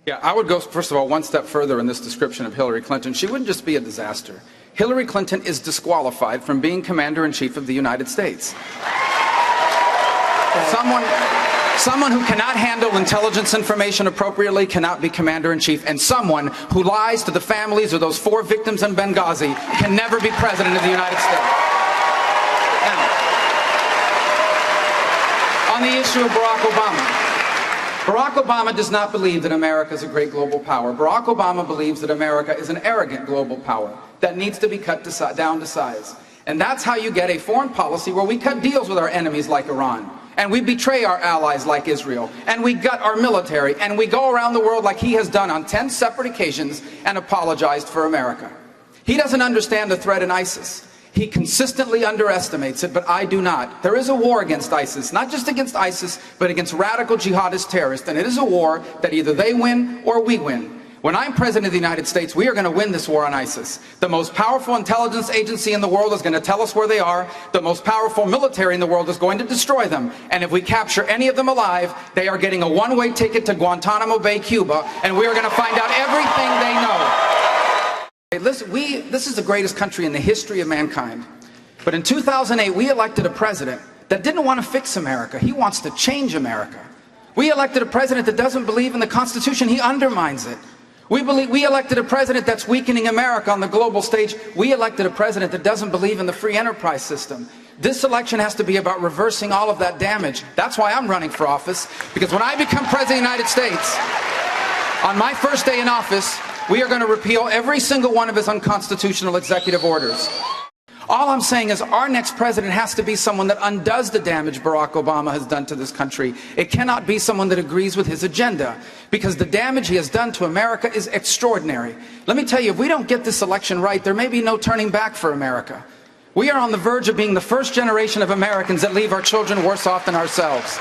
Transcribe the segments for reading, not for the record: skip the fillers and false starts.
Yeah, I would go, first of all, one step further in this description of Hillary Clinton. She wouldn't just be a disaster. Hillary Clinton is disqualified from being Commander-in-Chief of the United States. Someone who cannot handle intelligence information appropriately cannot be Commander-in-Chief, and someone who lies to the families of those 4 victims in Benghazi can never be President of the United States. Now, on the issue of Barack Obama does not believe that America is a great global power. Barack Obama believes that America is an arrogant global power that needs to be cut down to size. And that's how you get a foreign policy where we cut deals with our enemies like Iran, and we betray our allies like Israel, and we gut our military, and we go around the world like he has done on 10 separate occasions and apologized for America. He doesn't understand the threat in ISIS. He consistently underestimates it, but I do not. There is a war against ISIS, not just against ISIS, but against radical jihadist terrorists, and it is a war that either they win or we win. When I'm President of the United States, we are going to win this war on ISIS. The most powerful intelligence agency in the world is going to tell us where they are. The most powerful military in the world is going to destroy them. And if we capture any of them alive, they are getting a one-way ticket to Guantanamo Bay, Cuba, and we are going to find out everything they know. Listen, this is the greatest country in the history of mankind. But in 2008, we elected a president that didn't want to fix America. He wants to change America. We elected a president that doesn't believe in the Constitution. He undermines it. We elected a president that's weakening America on the global stage. We elected a president that doesn't believe in the free enterprise system. This election has to be about reversing all of that damage. That's why I'm running for office, because when I become President of the United States, on my first day in office, we are going to repeal every single one of his unconstitutional executive orders. All I'm saying is our next president has to be someone that undoes the damage Barack Obama has done to this country. It cannot be someone that agrees with his agenda, because the damage he has done to America is extraordinary. Let me tell you, if we don't get this election right, there may be no turning back for America. We are on the verge of being the first generation of Americans that leave our children worse off than ourselves.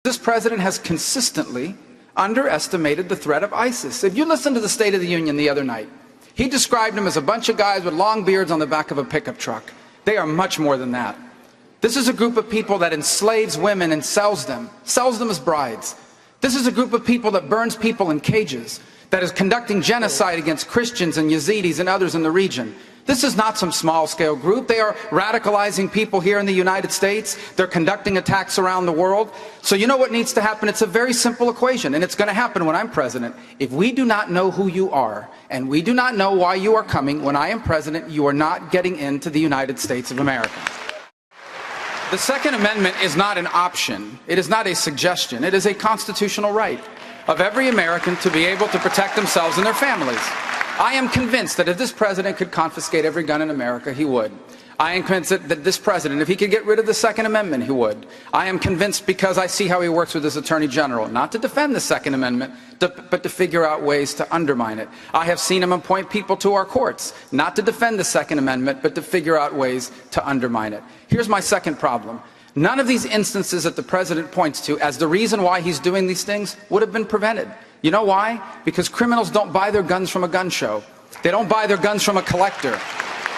This president has consistently underestimated the threat of ISIS. If you listen to the State of the Union the other night, he described them as a bunch of guys with long beards on the back of a pickup truck. They are much more than that. This is a group of people that enslaves women and sells them as brides. This is a group of people that burns people in cages, that is conducting genocide against Christians and Yazidis and others in the region. This is not some small-scale group. They are radicalizing people here in the United States. They're conducting attacks around the world. So you know what needs to happen? It's a very simple equation, and it's going to happen when I'm president. If we do not know who you are, and we do not know why you are coming, when I am president, you are not getting into the United States of America. The Second Amendment is not an option. It is not a suggestion. It is a constitutional right of every American to be able to protect themselves and their families. I am convinced that if this president could confiscate every gun in America, he would. I am convinced that this president, if he could get rid of the Second Amendment, he would. I am convinced because I see how he works with his Attorney General, not to defend the Second Amendment, but to figure out ways to undermine it. I have seen him appoint people to our courts, not to defend the Second Amendment, but to figure out ways to undermine it. Here's my second problem. None of these instances that the president points to as the reason why he's doing these things would have been prevented. You know why? Because criminals don't buy their guns from a gun show. They don't buy their guns from a collector.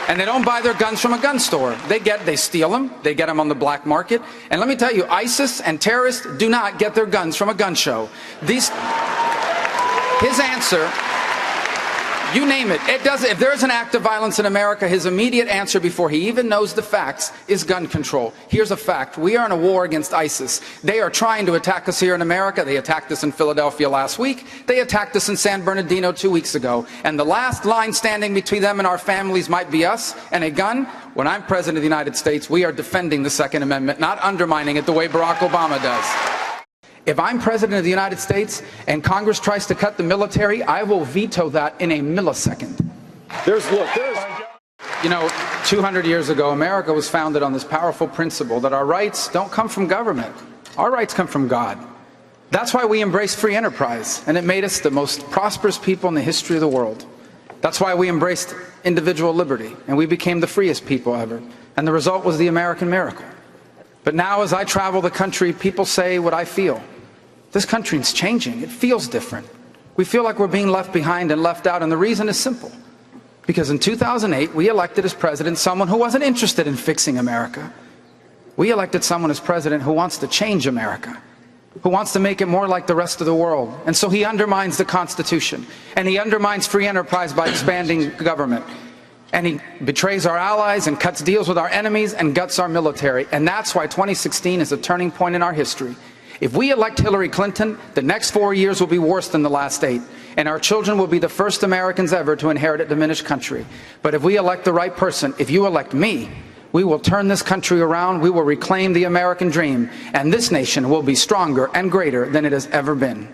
And they don't buy their guns from a gun store. They steal them. They get them on the black market. And let me tell you, ISIS and terrorists do not get their guns from a gun show. His answer, you name it. If there's an act of violence in America, his immediate answer before he even knows the facts is gun control. Here's a fact. We are in a war against ISIS. They are trying to attack us here in America. They attacked us in Philadelphia last week. They attacked us in San Bernardino 2 weeks ago. And the last line standing between them and our families might be us and a gun. When I'm President of the United States, we are defending the Second Amendment, not undermining it the way Barack Obama does. If I'm President of the United States and Congress tries to cut the military, I will veto that in a millisecond. You know, 200 years ago, America was founded on this powerful principle that our rights don't come from government. Our rights come from God. That's why we embraced free enterprise, and it made us the most prosperous people in the history of the world. That's why we embraced individual liberty, and we became the freest people ever. And the result was the American miracle. But now as I travel the country, people say what I feel. This country is changing. It feels different. We feel like we're being left behind and left out, and the reason is simple. Because in 2008, we elected as president someone who wasn't interested in fixing America. We elected someone as president who wants to change America. who wants to make it more like the rest of the world. And so he undermines the Constitution, and he undermines free enterprise by expanding government. And he betrays our allies and cuts deals with our enemies and guts our military. And that's why 2016 is a turning point in our history. If we elect Hillary Clinton, the next 4 years will be worse than the last 8. And our children will be the first Americans ever to inherit a diminished country. But if we elect the right person, if you elect me, we will turn this country around, we will reclaim the American dream, and this nation will be stronger and greater than it has ever been.